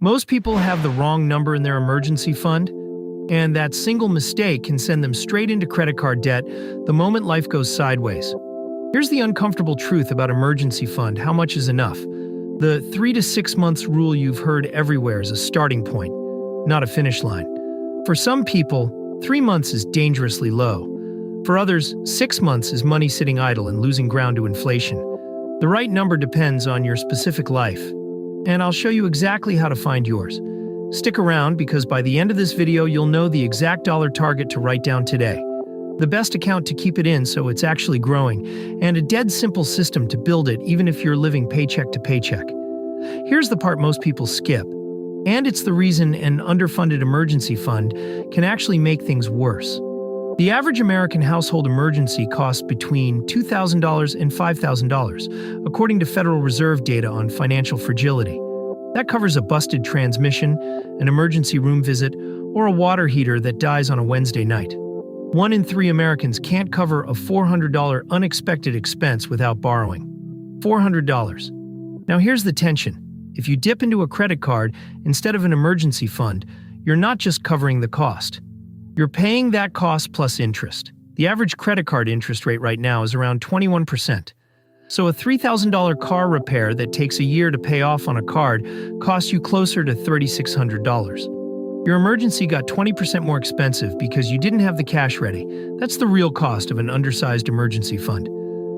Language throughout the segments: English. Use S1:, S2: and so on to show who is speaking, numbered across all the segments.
S1: Most people have the wrong number in their emergency fund, and that single mistake can send them straight into credit card debt the moment life goes sideways. Here's the uncomfortable truth about emergency fund: how much is enough? The 3 to 6 months rule you've heard everywhere is a starting point, not a finish line. For some people, 3 months is dangerously low. For others, 6 months is money sitting idle and losing ground to inflation. The right number depends on your specific life, and I'll show you exactly how to find yours. Stick around, because by the end of this video you'll know the exact dollar target to write down today, the best account to keep it in so it's actually growing, and a dead simple system to build it even if you're living paycheck to paycheck. Here's the part most people skip, and it's the reason an underfunded emergency fund can actually make things worse. The average American household emergency costs between $2,000 and $5,000, according to Federal Reserve data on financial fragility. That covers a busted transmission, an emergency room visit, or a water heater that dies on a Wednesday night. 1 in 3 Americans can't cover a $400 unexpected expense without borrowing. $400. Now here's the tension. If you dip into a credit card instead of an emergency fund, you're not just covering the cost. You're paying that cost plus interest. The average credit card interest rate right now is around 21%. So a $3,000 car repair that takes a year to pay off on a card costs you closer to $3,600. Your emergency got 20% more expensive because you didn't have the cash ready. That's the real cost of an undersized emergency fund.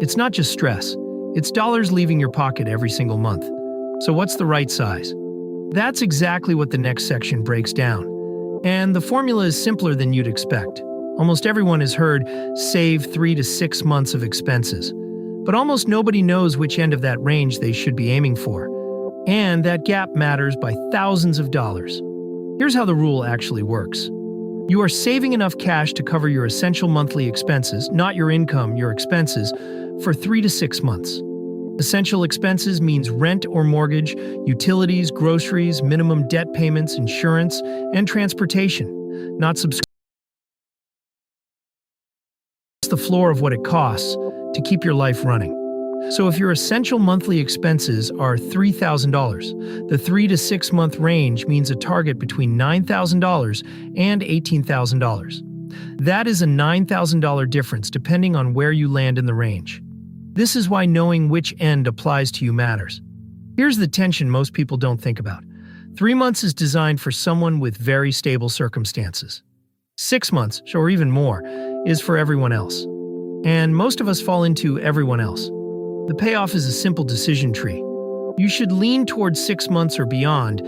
S1: It's not just stress, it's dollars leaving your pocket every single month. So what's the right size? That's exactly what the next section breaks down. And the formula is simpler than you'd expect. Almost everyone has heard save 3 to 6 months of expenses, but almost nobody knows which end of that range they should be aiming for. And that gap matters by thousands of dollars. Here's how the rule actually works. You are saving enough cash to cover your essential monthly expenses, not your income, your expenses, for 3 to 6 months. Essential expenses means rent or mortgage, utilities, groceries, minimum debt payments, insurance, and transportation, not the floor of what it costs to keep your life running. So if your essential monthly expenses are $3,000, the 3 to 6 month range means a target between $9,000 and $18,000. That is a $9,000 difference depending on where you land in the range. This is why knowing which end applies to you matters. Here's the tension most people don't think about. 3 months is designed for someone with very stable circumstances. 6 months, or even more, is for everyone else. And most of us fall into everyone else. The payoff is a simple decision tree. You should lean towards 6 months or beyond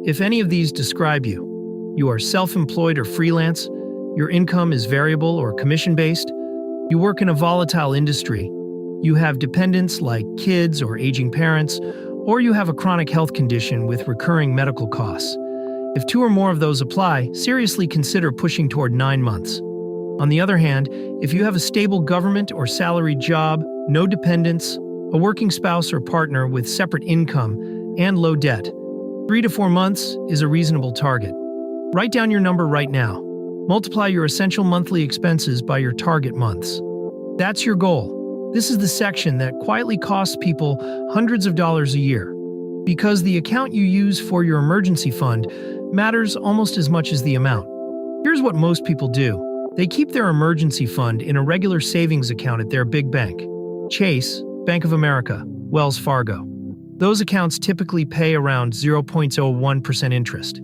S1: if any of these describe you. You are self-employed or freelance, your income is variable or commission-based, you work in a volatile industry, you have dependents like kids or aging parents, or you have a chronic health condition with recurring medical costs. If 2 or more of those apply, seriously consider pushing toward 9 months. On the other hand, if you have a stable government or salaried job, no dependents, a working spouse or partner with separate income, and low debt, 3 to 4 months is a reasonable target. Write down your number right now. Multiply your essential monthly expenses by your target months. That's your goal. This is the section that quietly costs people hundreds of dollars a year, because the account you use for your emergency fund matters almost as much as the amount. Here's what most people do. They keep their emergency fund in a regular savings account at their big bank: Chase, Bank of America, Wells Fargo. Those accounts typically pay around 0.01% interest.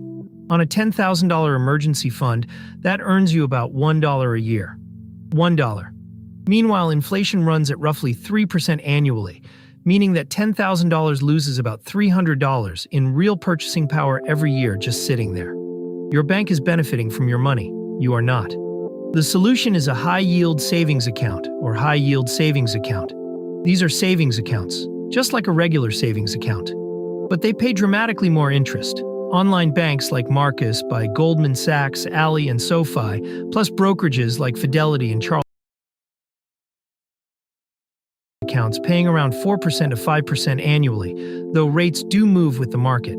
S1: On a $10,000 emergency fund, that earns you about $1 a year. $1. Meanwhile, inflation runs at roughly 3% annually, meaning that $10,000 loses about $300 in real purchasing power every year just sitting there. Your bank is benefiting from your money. You are not. The solution is a high-yield savings account or high-yield savings account. These are savings accounts, just like a regular savings account, but they pay dramatically more interest. Online banks like Marcus by Goldman Sachs, Ally, and SoFi, plus brokerages like Fidelity and Charles accounts paying around 4% to 5% annually, though rates do move with the market.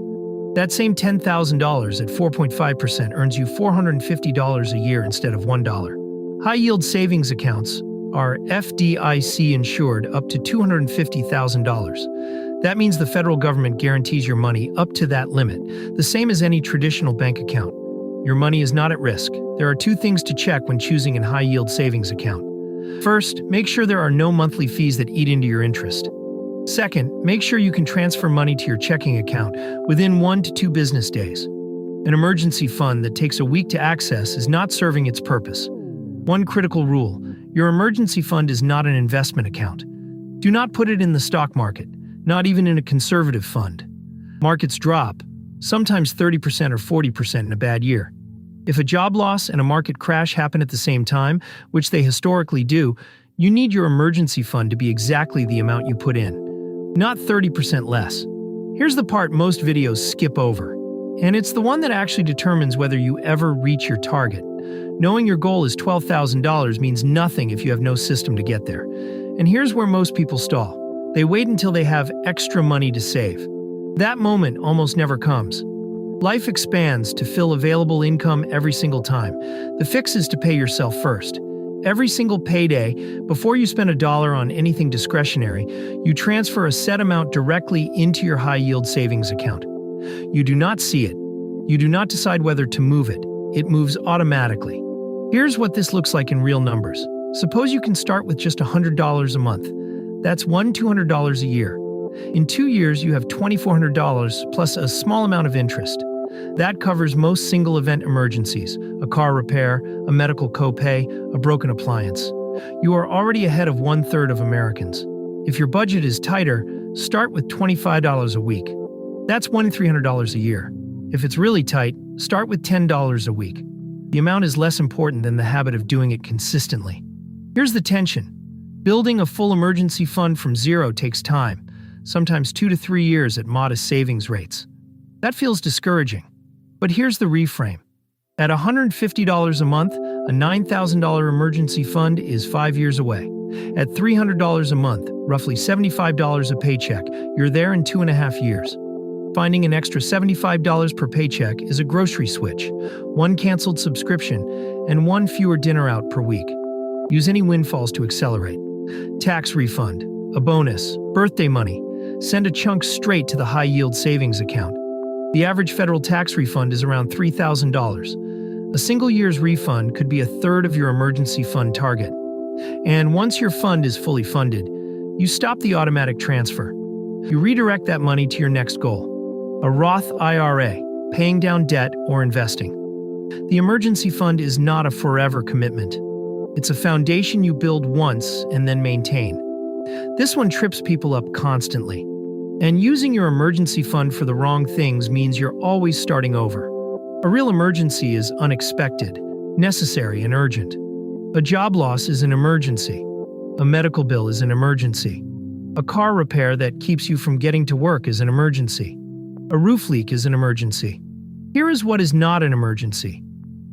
S1: That same $10,000 at 4.5% earns you $450 a year instead of $1. High-yield savings accounts are FDIC insured up to $250,000. That means the federal government guarantees your money up to that limit, the same as any traditional bank account. Your money is not at risk. There are two things to check when choosing a high-yield savings account. First, make sure there are no monthly fees that eat into your interest. Second, make sure you can transfer money to your checking account within 1 to 2 business days. An emergency fund that takes a week to access is not serving its purpose. One critical rule: your emergency fund is not an investment account. Do not put it in the stock market, not even in a conservative fund. Markets drop, sometimes 30% or 40% in a bad year. If a job loss and a market crash happen at the same time, which they historically do, you need your emergency fund to be exactly the amount you put in, not 30% less. Here's the part most videos skip over, and it's the one that actually determines whether you ever reach your target. Knowing your goal is $12,000 means nothing if you have no system to get there. And here's where most people stall. They wait until they have extra money to save. That moment almost never comes. Life expands to fill available income every single time. The fix is to pay yourself first. Every single payday, before you spend $1 on anything discretionary, you transfer a set amount directly into your high-yield savings account. You do not see it. You do not decide whether to move it. It moves automatically. Here's what this looks like in real numbers. Suppose you can start with just $100 a month. That's $200 a year. In 2 years, you have $2,400 plus a small amount of interest. That covers most single event emergencies: a car repair, a medical copay, a broken appliance. You are already ahead of 1/3 of Americans. If your budget is tighter, start with $25 a week. That's $1,300 a year. If it's really tight, start with $10 a week. The amount is less important than the habit of doing it consistently. Here's the tension. Building a full emergency fund from zero takes time, sometimes 2 to 3 years at modest savings rates. That feels discouraging. But here's the reframe. At $150 a month, a $9,000 emergency fund is 5 years away. At $300 a month, roughly $75 a paycheck, you're there in 2.5 years. Finding an extra $75 per paycheck is a grocery switch, 1 canceled subscription, and 1 fewer dinner out per week. Use any windfalls to accelerate. Tax refund, a bonus, birthday money. Send a chunk straight to the high-yield savings account. The average federal tax refund is around $3,000. A single year's refund could be 1/3 of your emergency fund target. And once your fund is fully funded, you stop the automatic transfer. You redirect that money to your next goal: a Roth IRA, paying down debt, or investing. The emergency fund is not a forever commitment. It's a foundation you build once and then maintain. This one trips people up constantly. And using your emergency fund for the wrong things means you're always starting over. A real emergency is unexpected, necessary, and urgent. A job loss is an emergency. A medical bill is an emergency. A car repair that keeps you from getting to work is an emergency. A roof leak is an emergency. Here is what is not an emergency: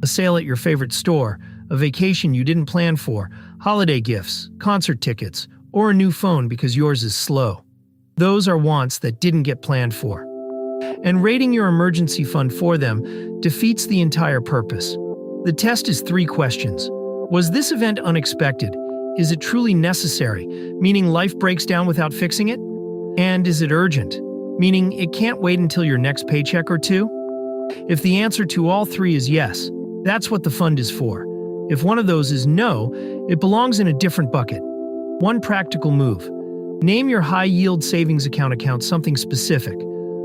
S1: a sale at your favorite store, a vacation you didn't plan for, holiday gifts, concert tickets, or a new phone because yours is slow. Those are wants that didn't get planned for. And rating your emergency fund for them defeats the entire purpose. The test is 3 questions. Was this event unexpected? Is it truly necessary, meaning life breaks down without fixing it? And is it urgent, meaning it can't wait until your next paycheck or 2? If the answer to all 3 is yes, that's what the fund is for. If one of those is no, it belongs in a different bucket. One practical move: name your high-yield savings account something specific.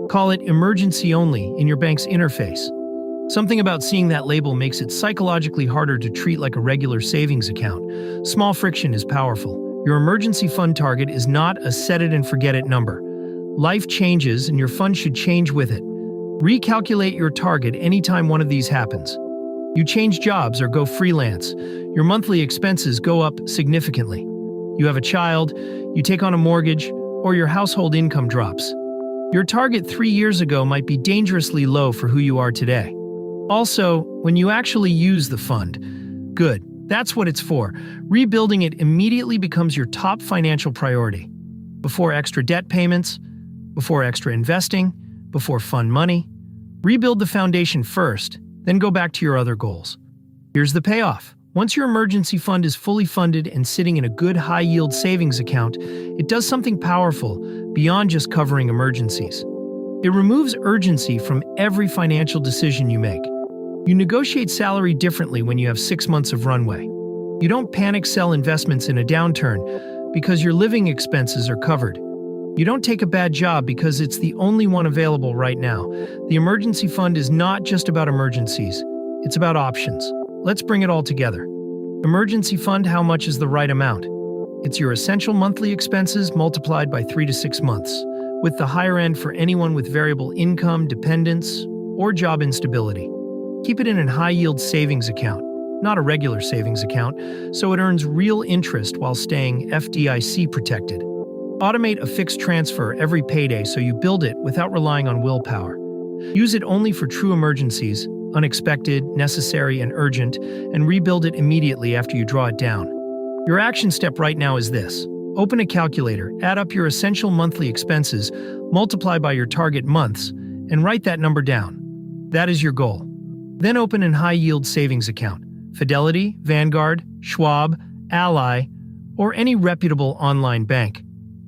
S1: Call it emergency only in your bank's interface. Something about seeing that label makes it psychologically harder to treat like a regular savings account. Small friction is powerful. Your emergency fund target is not a set-it-and-forget-it number. Life changes, and your fund should change with it. Recalculate your target anytime one of these happens. You change jobs or go freelance, your monthly expenses go up significantly. You have a child, you take on a mortgage, or your household income drops. Your target 3 years ago might be dangerously low for who you are today. Also, when you actually use the fund, good, that's what it's for. Rebuilding it immediately becomes your top financial priority. Before extra debt payments, before extra investing, before fun money. Rebuild the foundation first, then go back to your other goals. Here's the payoff. Once your emergency fund is fully funded and sitting in a good high-yield savings account, it does something powerful. beyond just covering emergencies. It removes urgency from every financial decision you make. You negotiate salary differently when you have 6 months of runway. You don't panic sell investments in a downturn because your living expenses are covered. You don't take a bad job because it's the only one available right now. The emergency fund is not just about emergencies, it's about options. Let's bring it all together. Emergency fund, how much is the right amount? It's your essential monthly expenses multiplied by 3 to 6 months, with the higher end for anyone with variable income, dependence, or job instability. Keep it in a high-yield savings account, not a regular savings account, so it earns real interest while staying FDIC protected. Automate a fixed transfer every payday so you build it without relying on willpower. Use it only for true emergencies, unexpected, necessary, and urgent, and rebuild it immediately after you draw it down. Your action step right now is this. Open a calculator, add up your essential monthly expenses, multiply by your target months, and write that number down. That is your goal. Then open a high-yield savings account. Fidelity, Vanguard, Schwab, Ally, or any reputable online bank.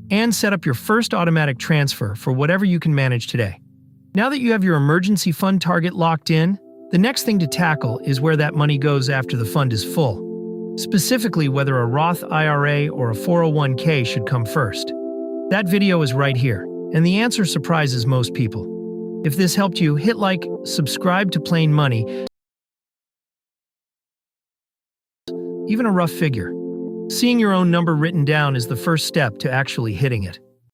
S1: And set up your first automatic transfer for whatever you can manage today. Now that you have your emergency fund target locked in, the next thing to tackle is where that money goes after the fund is full. Specifically, whether a Roth IRA or a 401k should come first. That video is right here, and the answer surprises most people. If this helped you, hit like, subscribe to Plain Money, even a rough figure. Seeing your own number written down is the first step to actually hitting it.